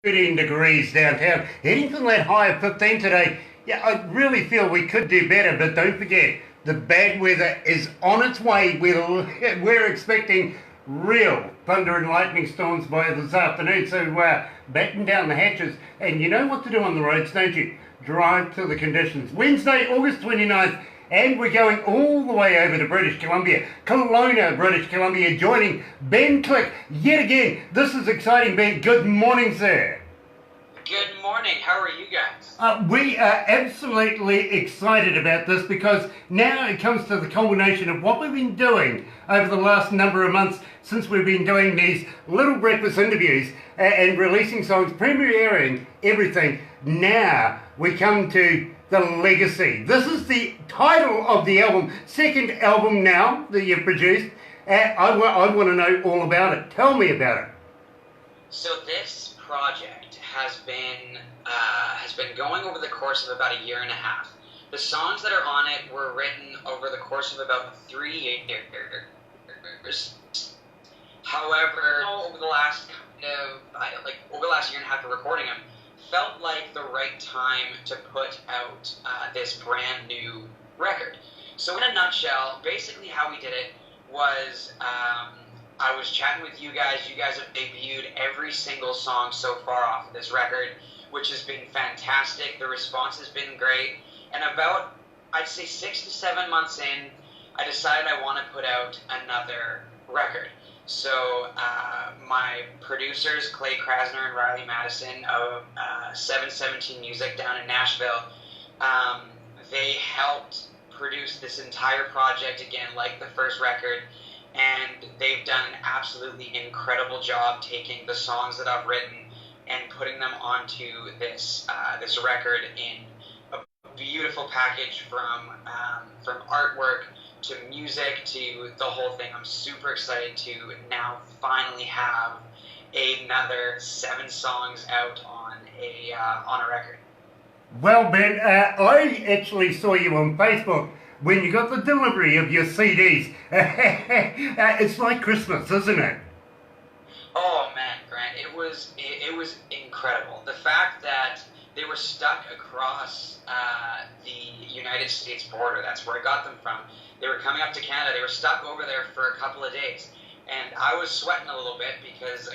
13 degrees downtown, heading for that high of 15 today. Yeah, I really feel we could do better, but don't forget, the bad weather is on its way. We're expecting real thunder and lightning storms by this afternoon, so batten down the hatches. And you know what to do on the roads, don't you? Drive to the conditions. Wednesday, August 29th, and we're going all the way over to British Columbia, Kelowna, British Columbia, joining Ben Klick yet again. This is exciting, Ben. Good morning, sir. Good morning. How are you guys? We are absolutely excited about this because now it comes to the culmination of what we've been doing over the last number of months since we've been doing these little breakfast interviews and releasing songs, premiering everything. Now we come to The Legacy. This is the title of the album, second album now that you've produced. I want to know all about it. Tell me about it. So this project has been going over the course of about a year and a half. The songs that are on it were written over the course of about 3 years. However, over the last over the last year and a half of recording them, felt like the right time to put out this brand new record. So in a nutshell, basically how we did it was I was chatting with you guys. You guys have debuted every single song so far off of this record, which has been fantastic. The response has been great. And about, I'd say 6 to 7 months in, I decided I want to put out another record. So my producers, Clay Krasner and Riley Madison of 717 Music down in Nashville, they helped produce this entire project again, like the first record. And they've done an absolutely incredible job taking the songs that I've written and putting them onto this this record in a beautiful package from artwork to music to the whole thing. I'm super excited to now finally have another 7 songs out on a record. Well, Ben, I actually saw you on Facebook when you got the delivery of your CDs. It's like Christmas, isn't it? Oh man, Grant, it was incredible. The fact that they were stuck across the United States border, that's where I got them from. They were coming up to Canada. They were stuck over there for a couple of days. And I was sweating a little bit because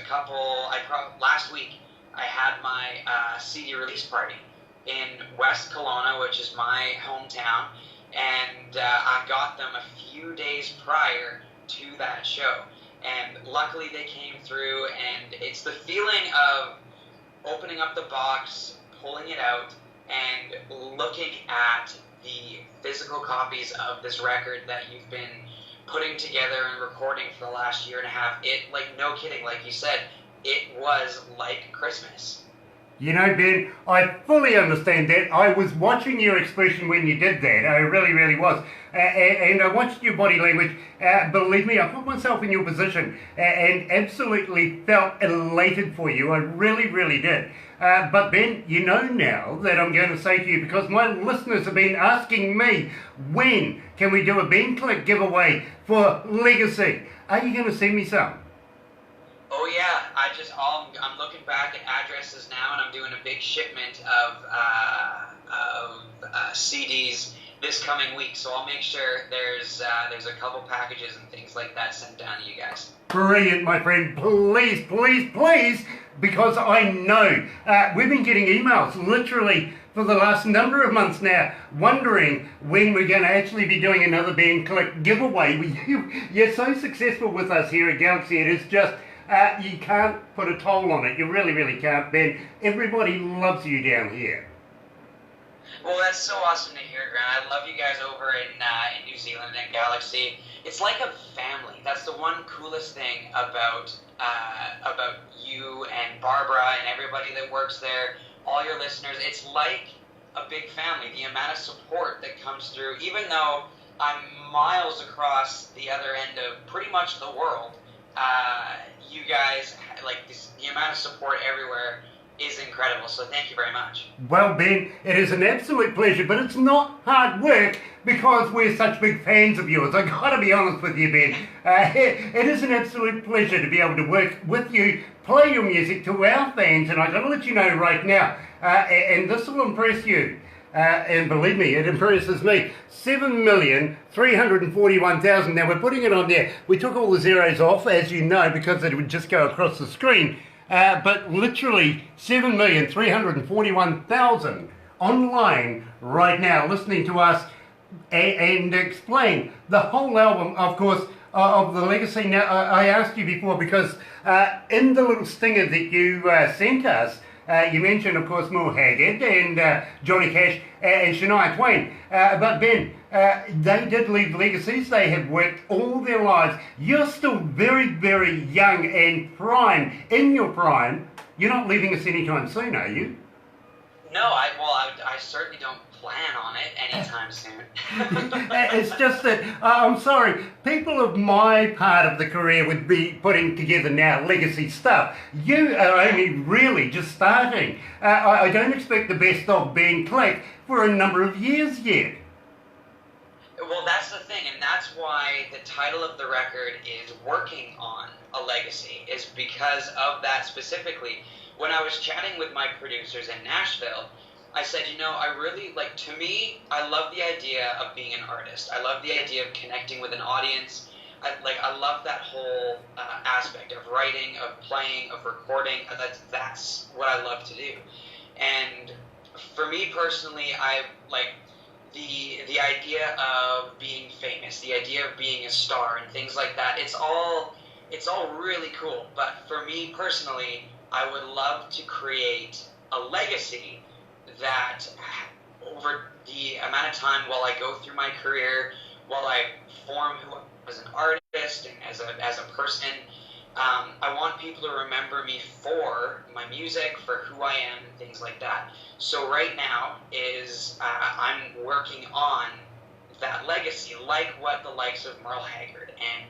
last week I had my CD release party in West Kelowna, which is my hometown. And I got them a few days prior to that show. And luckily they came through, and it's the feeling of opening up the box, pulling it out, and looking at the physical copies of this record that you've been putting together and recording for the last year and a half. It, like, no kidding, like you said, it was like Christmas. You know, Ben, I fully understand that. I was watching your expression when you did that. I really, really was. And I watched your body language. Believe me, I put myself in your position and absolutely felt elated for you. I really, really did. But Ben, you know now that I'm going to say to you, because my listeners have been asking me, when can we do a Ben Klick giveaway for Legacy? Are you going to send me some? Oh yeah, I'm looking back at addresses now, and I'm doing a big shipment of CDs this coming week. So I'll make sure there's a couple packages and things like that sent down to you guys. Brilliant, my friend. Please, please, please, because I know we've been getting emails literally for the last number of months now, wondering when we're going to actually be doing another Ben Klick giveaway. You're so successful with us here at Galaxy. It is just you can't put a toll on it. You really, really can't, Ben. Everybody loves you down here. Well, that's so awesome to hear, Grant. I love you guys over in New Zealand and Galaxy. It's like a family. That's the one coolest thing about you and Barbara and everybody that works there, all your listeners. It's like a big family. The amount of support that comes through, even though I'm miles across the other end of pretty much the world, you guys, like the amount of support everywhere is incredible. So thank you very much. Well, Ben, it is an absolute pleasure, but it's not hard work because we're such big fans of yours. I got to be honest with you, Ben. It is an absolute pleasure to be able to work with you, play your music to our fans, and I got to let you know right now, and this will impress you. And believe me, it impresses me. 7,341,000. Now we're putting it on there. We took all the zeros off, as you know, because it would just go across the screen. But literally 7,341,000 online right now, listening to us and explain the whole album, of course, of the Legacy. Now I asked you before because in the little stinger that you sent us. You mentioned, of course, Merle Haggard and Johnny Cash and Shania Twain. But Ben, they did leave legacies. They have worked all their lives. You're still very, very young and prime. In your prime, you're not leaving us anytime soon, are you? No, I certainly don't plan on it anytime soon. It's just that, I'm sorry, people of my part of the career would be putting together now legacy stuff. You are only really just starting. I don't expect the best of Ben Klick for a number of years yet. Well, that's the thing, and that's why the title of the record is Working on a Legacy, is because of that specifically. When I was chatting with my producers in Nashville, I said, I really, to me, I love the idea of being an artist. I love the idea of connecting with an audience. I love that whole aspect of writing, of playing, of recording. That's what I love to do. And for me personally, I like the idea of being famous, the idea of being a star and things like that. It's all really cool. But for me personally, I would love to create a legacy that over the amount of time while I go through my career, while I form who I am as an artist and as a person, I want people to remember me for my music, for who I am, and things like that. So right now is I'm working on that legacy, like what the likes of Merle Haggard and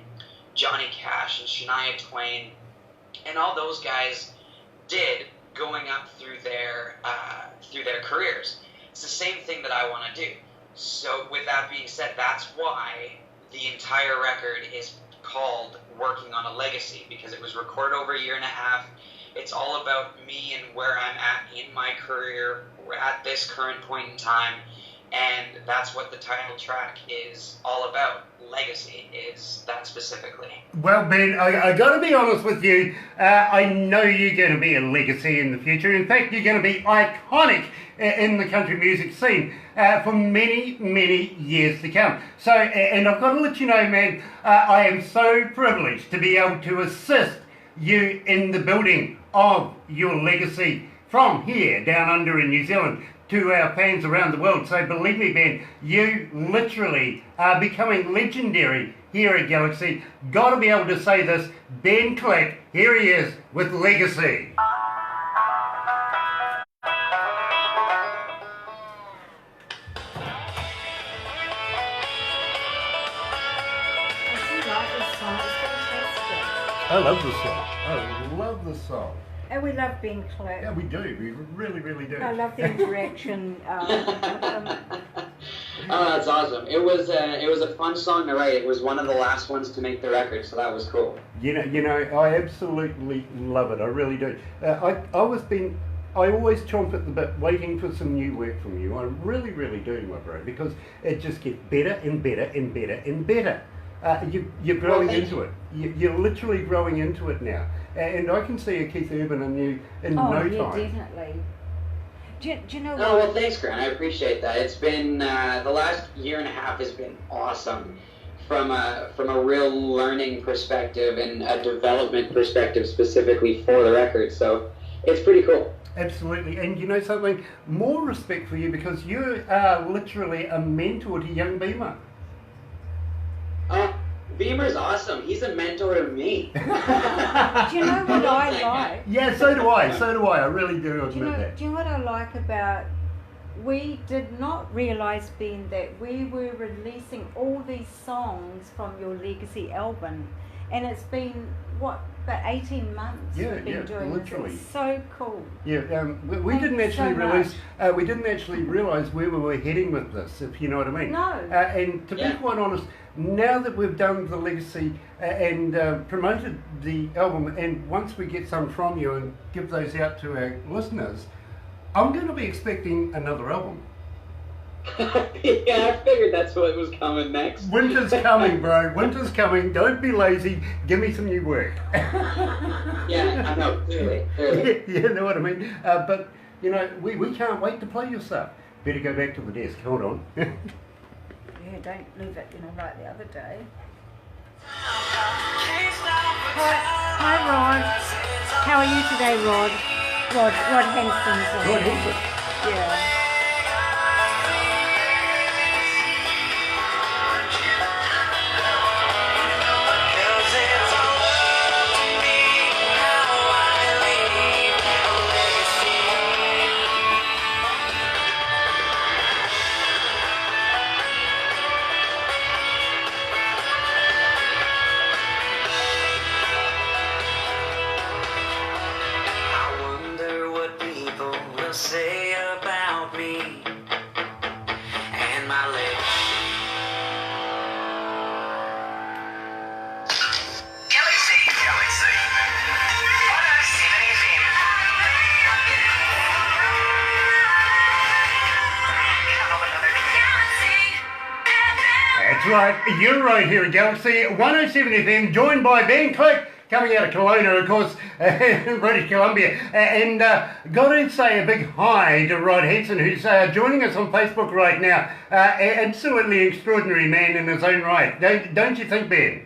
Johnny Cash and Shania Twain and all those guys did going up through their careers. It's the same thing that I want to do. So with that being said, that's why the entire record is called Working on a Legacy, because it was recorded over a year and a half. It's all about me and where I'm at in my career. We're at this current point in time, and that's what the title track is all about. Legacy is that specifically. Well, Ben, I got to be honest with you. I know you're going to be a legacy in the future. In fact, you're going to be iconic in the country music scene for many, many years to come. So, and I've got to let you know, man, I am so privileged to be able to assist you in the building of your legacy from here down under in New Zealand to our fans around the world. So believe me, Ben, you literally are becoming legendary here at Galaxy. Got to be able to say this, Ben Klick, here he is with Legacy. I love the song. I love the song. And we love Ben Klick. Yeah, we do. We really, really do. I love the interaction. Oh, that's awesome. It was a fun song to write. It was one of the last ones to make the record, so that was cool. You know, I absolutely love it. I really do. I always chomp at the bit waiting for some new work from you. I really, really do, my bro, because it just gets better and better and better and better. You're growing into it. You're literally growing into it now. And I can see a Keith Urban in you in no time. Oh, yeah, definitely. Do you know what? Oh, well, thanks, Grant. I appreciate that. It's been, the last year and a half has been awesome from a real learning perspective and a development perspective specifically for the record. So it's pretty cool. Absolutely. And you know something? More respect for you because you are literally a mentor to young Beamer. Beamer's awesome. He's a mentor to me. Do you know what I like? Yeah, so do I. I really do admit that. Do you know what I like about... We did not realise, Ben, that we were releasing all these songs from your Legacy album. And it's been, about 18 months we've been doing literally. this. It's so cool. Yeah, we didn't actually release. We didn't actually realise where we were heading with this, if you know what I mean. No. And to be quite honest, now that we've done the legacy and promoted the album, and once we get some from you and give those out to our listeners, I'm going to be expecting another album. Yeah, I figured that's what was coming next. Winter's coming, bro. Winter's coming. Don't be lazy. Give me some new work. Yeah, I know. Clearly. You know what I mean? But, you know, we can't wait to play your stuff. Better go back to the desk. Hold on. Yeah, don't leave it, like the other day. Hi, Rod. How are you today, Rod? Rod Henson. Rod Henson. Yeah. Say about me and my legacy. Galaxy 107fm. That's right, you're right here at Galaxy 107 FM, joined by Ben Klick, coming out of Kelowna, of course, in British Columbia. And got to say a big hi to Rod Henson, who's joining us on Facebook right now. Absolutely extraordinary man in his own right. Don't you think, Ben?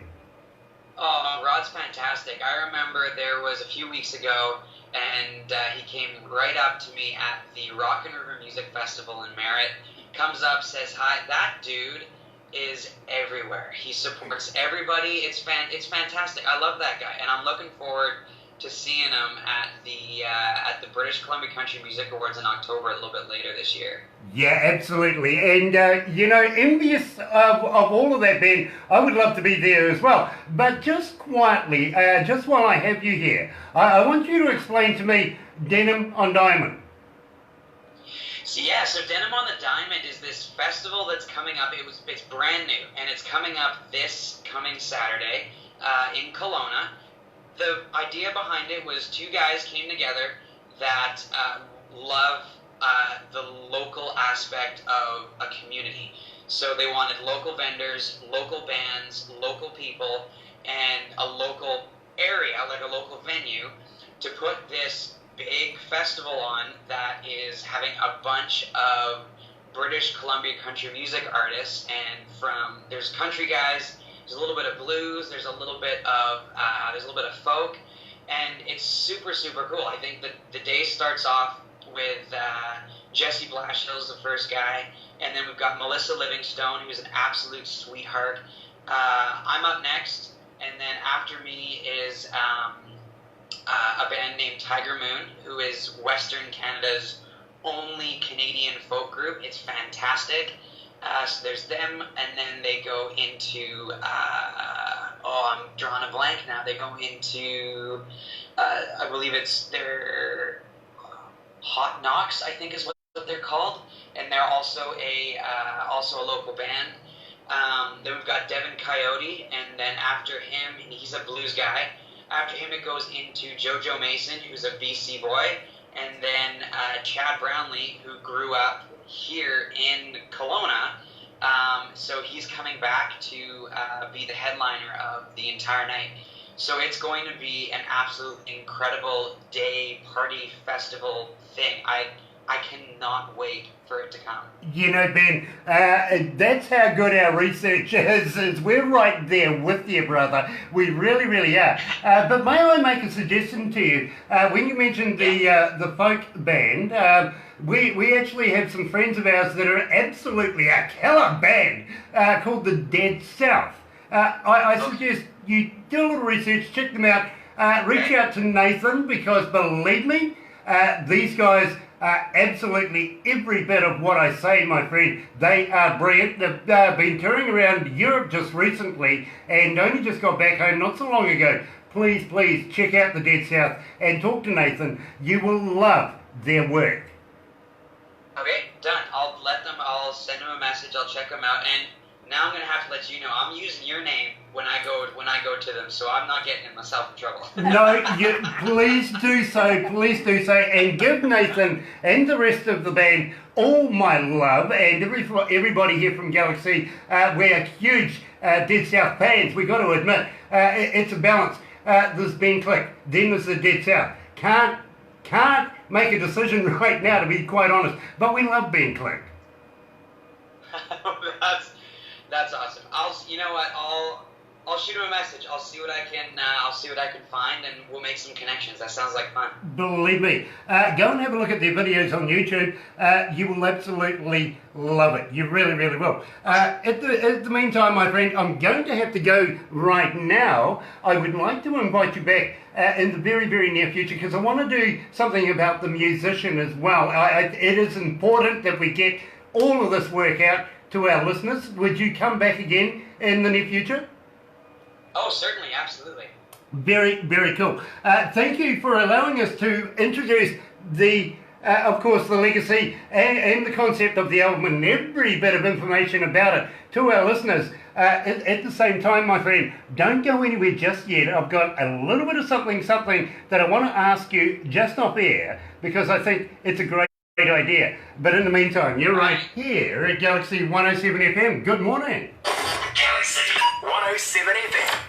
Oh, Rod's fantastic. I remember there was a few weeks ago, and he came right up to me at the Rock and River Music Festival in Merritt. Comes up, says hi. That dude is everywhere. He supports everybody. It's fantastic. I love that guy, and I'm looking forward to seeing him at the British Columbia Country Music Awards in October, a little bit later this year. Yeah, absolutely. And, envious of all of that, Ben, I would love to be there as well. But just quietly, just while I have you here, I want you to explain to me Denim on Diamond. So Denim on the Diamond is this festival that's coming up. It's brand new, and it's coming up this coming Saturday in Kelowna. The idea behind it was two guys came together that love the local aspect of a community. So they wanted local vendors, local bands, local people, and a local area, like a local venue, to put this big festival on that is having a bunch of British Columbia country music artists, and there's country guys, there's a little bit of blues, there's a little bit of folk, and it's super, super cool. I think that the day starts off with Jesse Blashill's the first guy, and then we've got Melissa Livingstone, who's an absolute sweetheart. I'm up next, and then after me is a band named Tiger Moon, who is Western Canada's only Canadian folk group. It's fantastic. So there's them, and then they go into, I'm drawing a blank now. They go into, I believe it's their Hot Knocks, I think is what they're called, and they're also a local band. Then we've got Devin Coyote, and then after him, he's a blues guy. After him, it goes into Jojo Mason, who's a BC boy, and then Chad Brownlee, who grew up here in Kelowna. So he's coming back to be the headliner of the entire night. So it's going to be an absolute incredible day, party, festival thing. I cannot wait for it to come. You know, Ben, that's how good our research is we're right there with you, brother. We really, really are. But may I make a suggestion to you? When you mentioned the folk band, we actually have some friends of ours that are absolutely a killer band called the Dead South. I suggest you do a little research, check them out, reach out to Nathan, because believe me, these guys are absolutely every bit of what I say, my friend. They are brilliant. They've been touring around Europe just recently and only just got back home not so long ago, please check out the Dead South and talk to Nathan. You will love their work. Okay, done. I'll send them a message, I'll check them out, and now I'm going to have to let you know, I'm using your name when I go to them, so I'm not getting myself in trouble. No, please do so, and give Nathan and the rest of the band all my love, and everybody here from Galaxy. We're huge Dead South fans, we got to admit. It's a balance. There's Ben Klick, then there's the Dead South. Can't make a decision right now, to be quite honest, but we love Ben Klick. That's awesome. You know what? I'll shoot him a message. I'll see what I can find, and we'll make some connections. That sounds like fun. Believe me. Go and have a look at their videos on YouTube. You will absolutely love it. You really, really will. At the meantime, my friend, I'm going to have to go right now. I would like to invite you back in the very, very near future, because I want to do something about the musician as well. It is important that we get all of this work out to our listeners. Would you come back again in the near future? Oh, certainly, absolutely. Very, very cool. Thank you for allowing us to introduce of course, the legacy and the concept of the album and every bit of information about it to our listeners. At the same time, my friend, don't go anywhere just yet. I've got a little bit of something that I want to ask you just off air, because I think it's a great idea. But in the meantime, you're right here at Galaxy 107 FM. Good morning. Galaxy 107 FM.